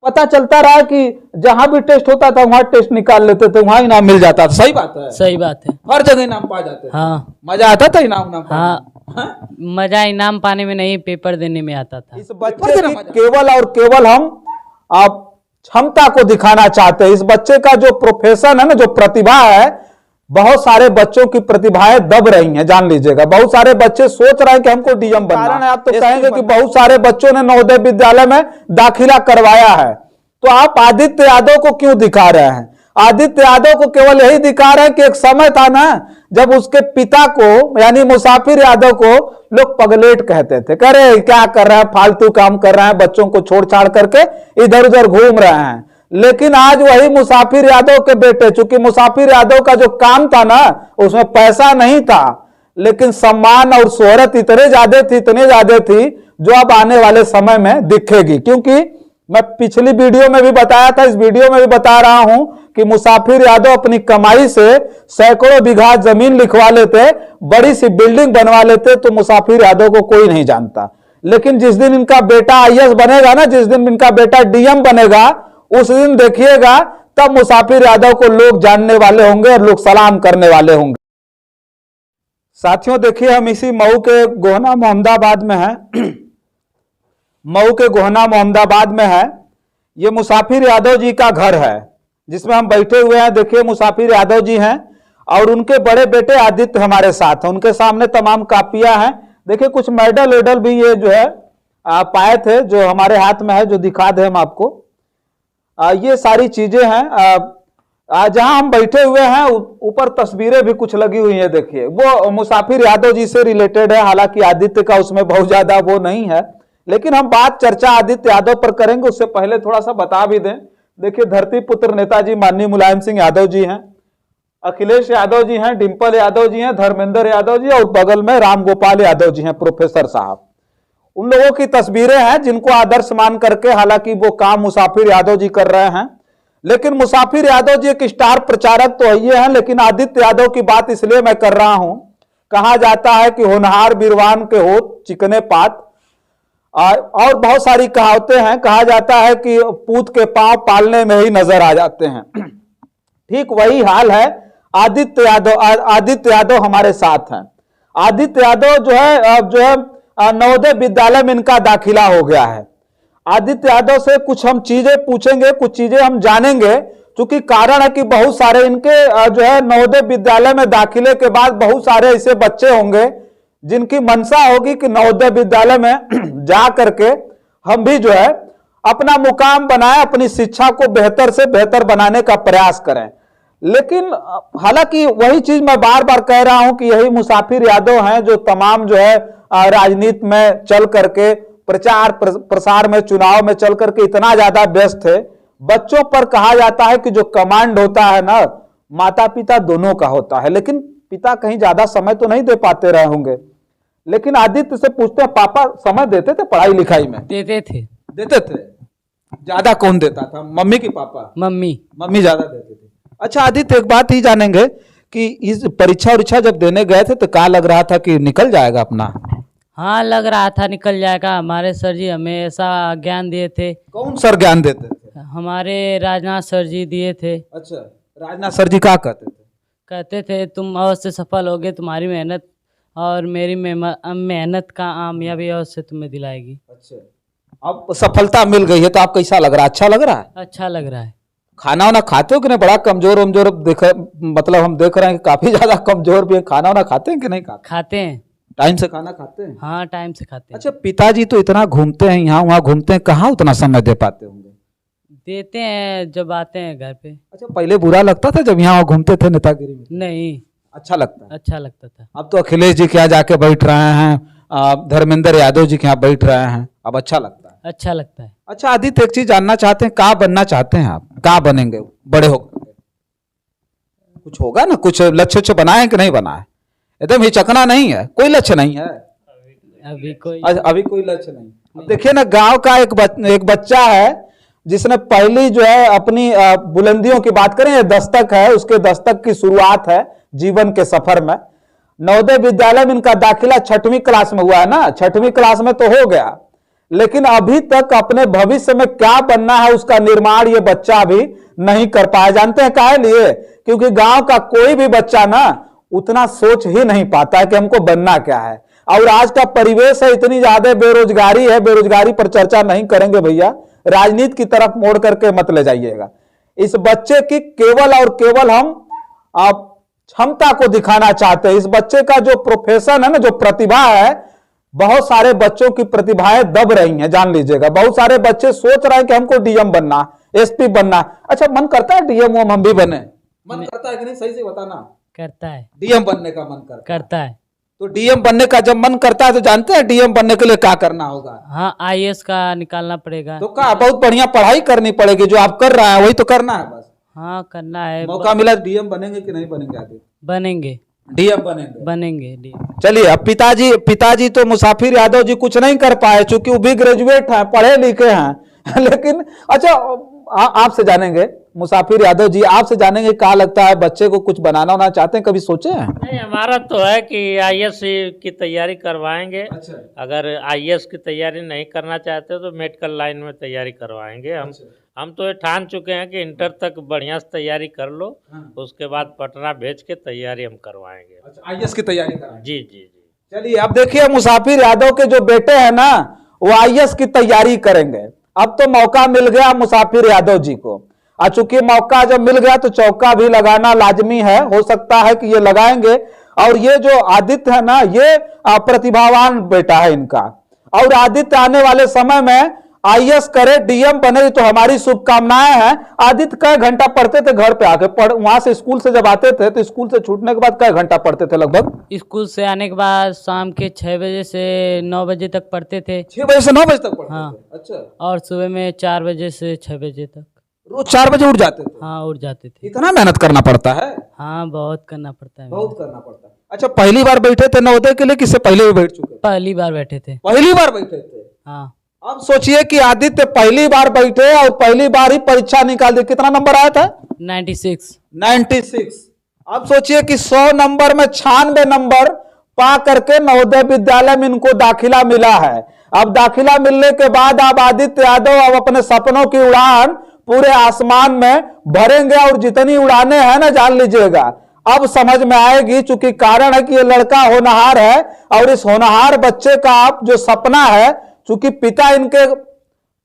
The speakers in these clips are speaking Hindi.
पता चलता रहा कि जहां भी टेस्ट होता था वहां टेस्ट निकाल लेते थे, वहां इनाम मिल जाता था। सही बात है, सही बात है। हर जगह इनाम पा जाते थे। हाँ मजा आता था इनाम पाने में। हाँ, मजा इनाम पाने में नहीं, पेपर देने में आता था। इस बच्चे की केवल और केवल हम आप क्षमता को दिखाना चाहते हैं। इस बच्चे का जो प्रोफेशन है ना, जो प्रतिभा है, बहुत सारे बच्चों की प्रतिभाएं दब रही हैं, जान लीजिएगा। बहुत सारे बच्चे सोच रहे हैं कि हमको डीएम बनना है। आप तो कहेंगे कि बहुत सारे बच्चों ने नवोदय विद्यालय में दाखिला करवाया है, तो आप आदित्य यादव को क्यों दिखा रहे हैं? आदित्य यादव को केवल यही दिखा रहे हैं कि एक समय था ना जब उसके पिता को यानी मुसाफिर यादव को लोग पगलेट कहते थे, कह रहे क्या कर रहे हैं, फालतू काम कर रहे हैं, बच्चों को छोड़ छाड़ करके इधर उधर घूम रहे हैं। लेकिन आज वही मुसाफिर यादव के बेटे, चूंकि मुसाफिर यादव का जो काम था ना उसमें पैसा नहीं था, लेकिन सम्मान और शोहरत इतने ज्यादा थी जो अब आने वाले समय में दिखेगी। क्योंकि मैं पिछली वीडियो में भी बताया था, इस वीडियो में भी बता रहा हूं कि मुसाफिर यादव अपनी कमाई से सैकड़ों बीघा जमीन लिखवा लेते, बड़ी सी बिल्डिंग बनवा लेते, तो मुसाफिर यादव को कोई नहीं जानता। लेकिन जिस दिन इनका बेटा आईएएस बनेगा ना, जिस दिन इनका बेटा डीएम बनेगा, उस दिन देखिएगा तब मुसाफिर यादव को लोग जानने वाले होंगे और लोग सलाम करने वाले होंगे। साथियों देखिए, हम इसी मऊ के गोहना मोहम्मदाबाद में हैं। मऊ के गोहना मोहम्मदाबाद में है। ये मुसाफिर यादव जी का घर है जिसमें हम बैठे हुए हैं। देखिए मुसाफिर यादव जी हैं और उनके बड़े बेटे आदित्य हमारे साथ हैं। उनके सामने तमाम कापियां हैं। देखिए कुछ मेडल वेडल भी ये जो है पाए थे, जो हमारे हाथ में है, जो दिखा दे हम आपको। ये सारी चीजें हैं। जहां हम बैठे हुए हैं ऊपर तस्वीरें भी कुछ लगी हुई हैं। देखिए वो मुसाफिर यादव जी से रिलेटेड है, हालांकि आदित्य का उसमें बहुत ज्यादा वो नहीं है, लेकिन हम बात चर्चा आदित्य यादव पर करेंगे। उससे पहले थोड़ा सा बता भी दें। देखिए धरती पुत्र नेताजी माननीय मुलायम सिंह यादव जी हैं, अखिलेश यादव जी हैं, डिंपल यादव जी हैं, धर्मेंद्र यादव जी, और बगल में राम गोपाल यादव जी हैं, प्रोफेसर साहब। उन लोगों की तस्वीरें हैं जिनको आदर्श मान करके, हालांकि वो काम मुसाफिर यादव जी कर रहे हैं, लेकिन मुसाफिर यादव जी एक स्टार प्रचारक तो ये हैं, लेकिन आदित्य यादव की बात इसलिए मैं कर रहा हूं, कहा जाता है कि होनहार बीरवान के होत चिकने पात, और बहुत सारी कहावतें हैं। कहा जाता है कि पूत के पांव पालने में ही नजर आ जाते हैं। ठीक वही हाल है आदित्य यादव हमारे साथ हैं। आदित्य यादव जो है नवोदय विद्यालय में इनका दाखिला हो गया है। आदित्य यादव से कुछ हम चीजें पूछेंगे, कुछ चीजें हम जानेंगे, क्योंकि कारण है कि बहुत सारे इनके जो है नवोदय विद्यालय में दाखिले के बाद बहुत सारे ऐसे बच्चे होंगे जिनकी मनसा होगी कि नवोदय विद्यालय में जा करके हम भी जो है अपना मुकाम बनाएं, अपनी शिक्षा को बेहतर से बेहतर बनाने का प्रयास करें। लेकिन हालांकि वही चीज मैं बार बार कह रहा हूं कि यही मुसाफिर यादव हैं जो तमाम जो है राजनीति में चल करके, प्रचार प्रसार में, चुनाव में चल करके इतना ज्यादा व्यस्त है। बच्चों पर कहा जाता है कि जो कमांड होता है ना, माता पिता दोनों का होता है, लेकिन पिता कहीं ज्यादा समय तो नहीं दे पाते रहे होंगे। लेकिन आदित्य से पूछते हैं, पापा समय देते थे पढ़ाई लिखाई में? देते थे। देते थे? ज्यादा कौन देता था, मम्मी की पापा? मम्मी ज्यादा देते थे। अच्छा आदित्य, एक बात ही जानेंगे कि इस परीक्षा जब देने गए थे तो क्या लग रहा था कि निकल जाएगा अपना? हाँ लग रहा था निकल जाएगा। हमारे सर जी हमें ऐसा ज्ञान दिए थे। कौन सर ज्ञान देते थे? हमारे राजनाथ सर जी दिए थे। अच्छा, राजनाथ सर जी क्या कहते थे? कहते थे तुम अवश्य सफल होगे, तुम्हारी मेहनत और मेरी मेहनत का कामयाबी अवश्य तुम्हें दिलाएगी। अच्छा, अब सफलता मिल गई है तो आप कैसा लग रहा है? अच्छा लग रहा है? अच्छा लग रहा है। खाना वाना खाते हो कि नहीं? बड़ा कमजोर मतलब हम देख रहे हैं कि काफी ज्यादा कमजोर भी है। खाना वाना खाते हैं कि नहीं खाते? खाते हैं। टाइम से खाना खाते हैं? हाँ टाइम से खाते हैं। अच्छा, पिताजी तो इतना घूमते हैं, यहाँ वहाँ घूमते हैं, कहाँ उतना समय दे पाते होंगे? देते हैं जब आते हैं घर पे। अच्छा, पहले बुरा लगता था जब यहाँ घूमते थे नेतागिरी में? नहीं, अच्छा लगता है? अच्छा लगता था। अब तो अखिलेश जी के यहाँ जाके बैठ रहे हैं, धर्मेंद्र यादव जी के यहाँ बैठ रहे हैं, अब अच्छा लगता है? अच्छा लगता है। क्या आदित्य, एक चीज जानना चाहते हैं, क्या बनना चाहते हैं आप? क्या बनेंगे बड़े होकर? कुछ होगा ना, कुछ लक्ष्य बनाए कि नहीं बनाए? एकदम हिचकना नहीं है, कोई लक्ष्य नहीं है अभी कोई लक्ष्य नहीं। देखिए ना, गांव का एक बच्चा है जिसने पहली जो है अपनी बुलंदियों की बात करें, दस्तक है, उसके दस्तक की शुरुआत है जीवन के सफर में। नवोदय विद्यालय में इनका दाखिला 6वीं क्लास में हुआ है ना, 6वीं क्लास में तो हो गया, लेकिन अभी तक अपने भविष्य में क्या बनना है उसका निर्माण ये बच्चा अभी नहीं कर पाया। जानते हैं काहे लिए? क्योंकि गांव का कोई भी बच्चा ना उतना सोच ही नहीं पाता है कि हमको बनना क्या है। और आज का परिवेश है, इतनी ज्यादा बेरोजगारी है, बेरोजगारी पर चर्चा नहीं करेंगे भैया, राजनीति की तरफ मोड़ करके मत ले जाइएगा। इस बच्चे की केवल और केवल हम आप क्षमता को दिखाना चाहते हैं। इस बच्चे का जो प्रोफेशन है ना, जो प्रतिभा है, बहुत सारे बच्चों की प्रतिभाएं दब रही हैं, जान लीजिएगा। बहुत सारे बच्चे सोच रहे हैं कि हमको डीएम बनना, एसपी बनना। अच्छा, मन करता है डीएम हम भी बने? मन करता है कि नहीं? सही से बताना। करता है। डीएम बनने का मन करता है। तो डीएम बनने का जब मन करता है तो जानते हैं डीएम बनने के लिए क्या करना होगा? हाँ, आईएएस का निकालना पड़ेगा। तो क्या बहुत बढ़िया पढ़ाई करनी पड़ेगी, जो आप कर रहे हैं वही तो करना है बस। हाँ, करना है। मौका मिला डीएम बनेंगे कि नहीं बनेंगे? आगे बनेंगे। डीएम बनेंगे। बनेंगे डीएम। चलिए, अब पिताजी तो मुसाफिर यादव जी कुछ नहीं कर पाए, चूंकि वो भी ग्रेजुएट हैं, पढ़े लिखे हैं। लेकिन अच्छा, आपसे जानेंगे मुसाफिर यादव जी, आपसे जानेंगे क्या लगता है, बच्चे को कुछ बनाना होना चाहते हैं, कभी सोचे हैं? नहीं, हमारा तो है कि आईएएस की तैयारी करवाएंगे। अच्छा। अगर आईएएस की तैयारी नहीं करना चाहते तो मेडिकल लाइन में तैयारी करवाएंगे हम। हम तो ये ठान चुके हैं कि इंटर तक बढ़िया से तैयारी कर लो, उसके बाद पटना भेज के तैयारी हम करवाएंगे। अच्छा, आईएएस की तैयारी कराएंगे। जी जी जी। चलिए, अब देखिए मुसाफिर यादव के जो बेटे हैं ना, वो आईएएस की तैयारी करेंगे। अब तो मौका मिल गया मुसाफिर यादव जी को, और चूंकि मौका जब मिल गया तो चौका भी लगाना लाजमी है। हो सकता है कि ये लगाएंगे। और ये जो आदित्य है ना, ये प्रतिभावान बेटा है इनका, और आदित्य आने वाले समय में आईएएस करे, डीएम बने, तो हमारी शुभकामनाएं हैं। आदित्य कई घंटा पढ़ते थे घर पे आके? वहां से स्कूल से जब आते थे तो स्कूल से छूटने के बाद कई घंटा पढ़ते थे लगभग? स्कूल से आने के बाद शाम के 6 बजे से 9 बजे तक पढ़ते थे। 6 बजे से 9 बजे तक पढ़ते हाँ। थे? अच्छा। और सुबह में 4 बजे से 6 बजे तक। रोज 4 बजे उठ जाते थे? हाँ, उठ जाते थे। इतना मेहनत करना पड़ता है? हाँ, बहुत करना पड़ता है। बहुत करना पड़ता है। अच्छा, पहली बार बैठे थे नवोदय के लिए, किससे पहले भी बैठ चुके? पहली बार बैठे थे। पहली बार बैठे थे? हाँ। अब सोचिए कि आदित्य पहली बार बैठे और पहली बार ही परीक्षा निकाल दी। कितना नंबर आया था? 96। अब सोचिए कि 100 नंबर में 96 नंबर पा करके नवोदय विद्यालय में इनको दाखिला मिला है। अब दाखिला मिलने के बाद अब आदित्य यादव अब अपने सपनों की उड़ान पूरे आसमान में भरेंगे, और जितनी उड़ाने हैं ना, जान लीजिएगा अब समझ में आएगी। चूंकि कारण है कि ये लड़का होनहार है, और इस होनहार बच्चे का आप जो सपना है, चूंकि पिता इनके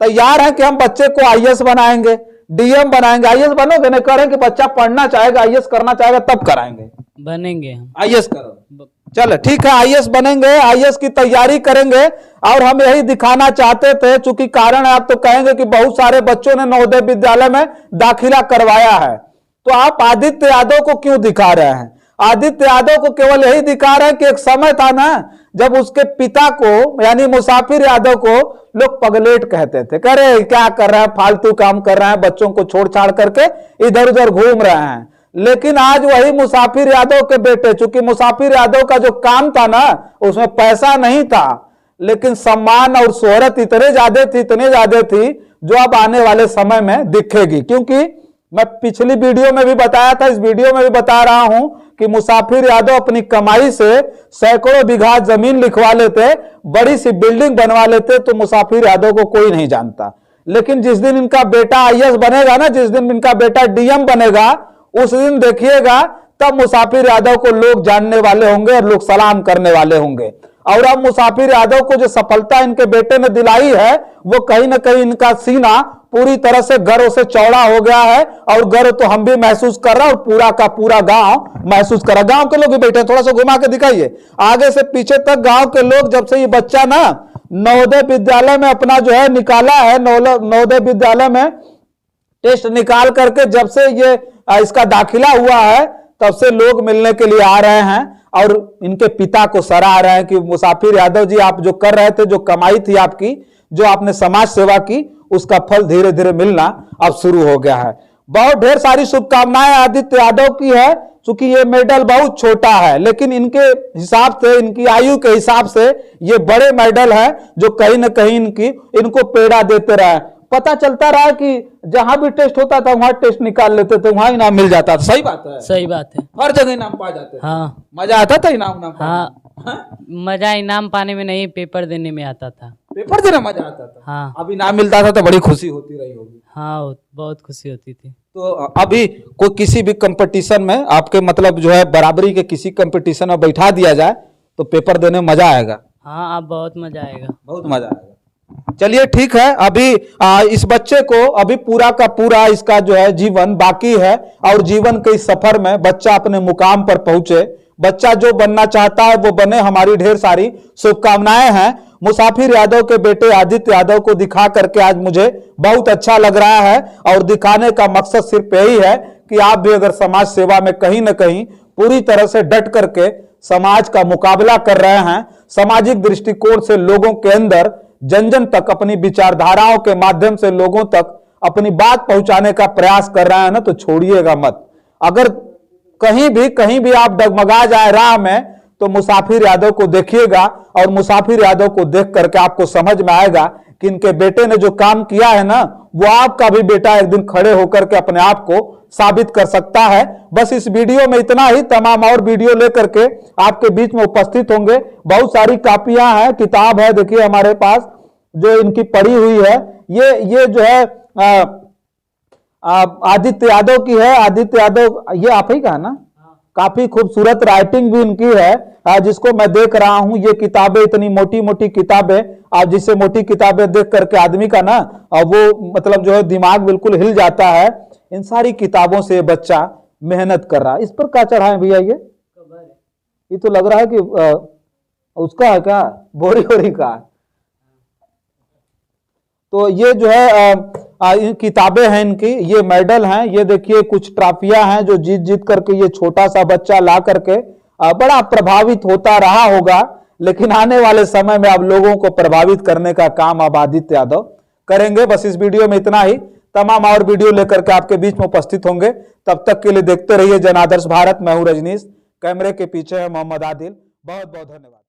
तैयार है कि हम बच्चे को आईएएस बनाएंगे, डीएम बनाएंगे। आईएएस बनोगे? नहीं करें कि बच्चा पढ़ना चाहेगा, आईएएस करना चाहेगा, तब कराएंगे। बनेंगे हम। आईएएस करो। चलो ठीक है, आईएएस बनेंगे, आईएएस की तैयारी करेंगे। और हम यही दिखाना चाहते थे, चूंकि कारण है, आप तो कहेंगे कि बहुत सारे बच्चों ने नवोदय विद्यालय में दाखिला करवाया है, तो आप आदित्य यादव को क्यों दिखा रहे हैं? आदित्य यादव को केवल यही दिखा रहे हैं कि एक समय था ना, जब उसके पिता को यानी मुसाफिर यादव को लोग पगलेट कहते थे, कह रहे क्या कर रहे हैं, फालतू काम कर रहे हैं, बच्चों को छोड़ छाड़ करके इधर उधर घूम रहे हैं। लेकिन आज वही मुसाफिर यादव के बेटे, चूंकि मुसाफिर यादव का जो काम था ना, उसमें पैसा नहीं था, लेकिन सम्मान और शोहरत इतने ज्यादा थी, जो अब आने वाले समय में दिखेगी। क्योंकि मैं पिछली वीडियो में भी बताया था, इस वीडियो में भी बता रहा हूं कि मुसाफिर यादव अपनी कमाई से सैकड़ों बीघा जमीन लिखवा लेते, बड़ी सी बिल्डिंग बनवा लेते, तो मुसाफिर यादव को कोई नहीं जानता। लेकिन जिस दिन इनका बेटा आईएएस बनेगा ना, जिस दिन इनका बेटा डीएम बनेगा, उस दिन देखिएगा, तब मुसाफिर यादव को लोग जानने वाले होंगे और लोग सलाम करने वाले होंगे। और अब मुसाफिर यादव को जो सफलता इनके बेटे ने दिलाई है, वो कहीं ना कहीं इनका सीना पूरी तरह से गर्व से चौड़ा हो गया है। और गर्व तो हम भी महसूस कर रहे हैं, और पूरा का पूरा गांव महसूस कर रहा है। गांव के लोग भी बैठे, थोड़ा सा घुमा के दिखाइए आगे से पीछे तक। गांव के लोग, जब से ये बच्चा ना नवोदय विद्यालय में अपना जो है निकाला है, नवोदय विद्यालय में टेस्ट निकाल करके जब से ये इसका दाखिला हुआ है, तब से लोग मिलने के लिए आ रहे हैं और इनके पिता को सराह रहे हैं कि मुसाफिर यादव जी, आप जो कर रहे थे, जो कमाई थी आपकी, जो आपने समाज सेवा की, उसका फल धीरे धीरे मिलना अब शुरू हो गया है। बहुत ढेर सारी शुभकामनाएं आदित्य यादव की है। चूंकि ये मेडल बहुत छोटा है, लेकिन इनके हिसाब से, इनकी आयु के हिसाब से ये बड़े मेडल है, जो कहीं ना कहीं इनको प्रेरणा देते रहे। पता चलता रहा कि जहां भी टेस्ट होता था वहां टेस्ट निकाल लेते थे, वहां इनाम मिल जाता था। सही बात है? सही बात है। हर जगह इनाम पा जाते थे। हाँ। मजा आता था इनाम हाँ, मजा इनाम पाने में नहीं, पेपर देने में आता था। पेपर देना मजा आता था। हाँ अब इनाम मिलता था तो बड़ी खुशी होती रही होगी। हाँ, बहुत खुशी होती थी। तो अभी कोई किसी भी कंपटीशन में आपके मतलब जो है बराबरी के किसी कंपटीशन में बैठा दिया जाए तो पेपर देने में मजा आएगा। हाँ, अब बहुत मजा आएगा। बहुत मजा आएगा। चलिए ठीक है, अभी इस बच्चे को अभी पूरा का पूरा इसका जो है जीवन बाकी है और जीवन के इस सफर में बच्चा अपने मुकाम पर पहुंचे। बच्चा जो बनना चाहता है वो बने, हमारी ढेर सारी शुभकामनाएं हैं। मुसाफिर यादव के बेटे आदित्य यादव को दिखा करके आज मुझे बहुत अच्छा लग रहा है और दिखाने का मकसद सिर्फ यही है कि आप भी अगर समाज सेवा में कहीं ना कहीं पूरी तरह से डट करके समाज का मुकाबला कर रहे हैं, सामाजिक दृष्टिकोण से लोगों के अंदर जन जन तक अपनी विचारधाराओं के माध्यम से लोगों तक अपनी बात पहुंचाने का प्रयास कर रहे हैं ना, तो छोड़िएगा मत। अगर कहीं भी आप डगमगा जाए राह में तो मुसाफिर यादव को देखिएगा और मुसाफिर यादव को देख करके आपको समझ में आएगा कि इनके बेटे ने जो काम किया है ना, वो आपका भी बेटा एक दिन खड़े होकर के अपने आप को साबित कर सकता है। बस इस वीडियो में इतना ही, तमाम और वीडियो लेकर के आपके बीच में उपस्थित होंगे। बहुत सारी कापियां हैं, किताब है, देखिए हमारे पास जो इनकी पड़ी हुई है, ये जो है आदित्य यादव की है। आदित्य यादव ये आप ही का है ना? काफी खूबसूरत राइटिंग भी इनकी है, जिसको मैं देख रहा हूं। ये किताबें, इतनी मोटी मोटी किताबें, आप जिसे मोटी किताबें देख करके आदमी का ना वो मतलब जो है दिमाग बिल्कुल हिल जाता है। इन सारी किताबों से बच्चा मेहनत कर रहा है। इस पर क्या चढ़ा है भैया? ये तो लग रहा है कि उसका है क्या, बोरी वोरी का। तो ये जो है किताबें हैं इनकी, ये मेडल हैं, ये देखिए कुछ ट्रॉफियां हैं जो जीत जीत करके ये छोटा सा बच्चा ला करके बड़ा प्रभावित होता रहा होगा। लेकिन आने वाले समय में अब लोगों को प्रभावित करने का काम अब आदित्य यादव करेंगे। बस इस वीडियो में इतना ही, तमाम और वीडियो लेकर के आपके बीच में उपस्थित होंगे। तब तक के लिए देखते रहिए जन आदर्श भारत। मैं हूं रजनीश, कैमरे के पीछे है मोहम्मद आदिल। बहुत बहुत धन्यवाद।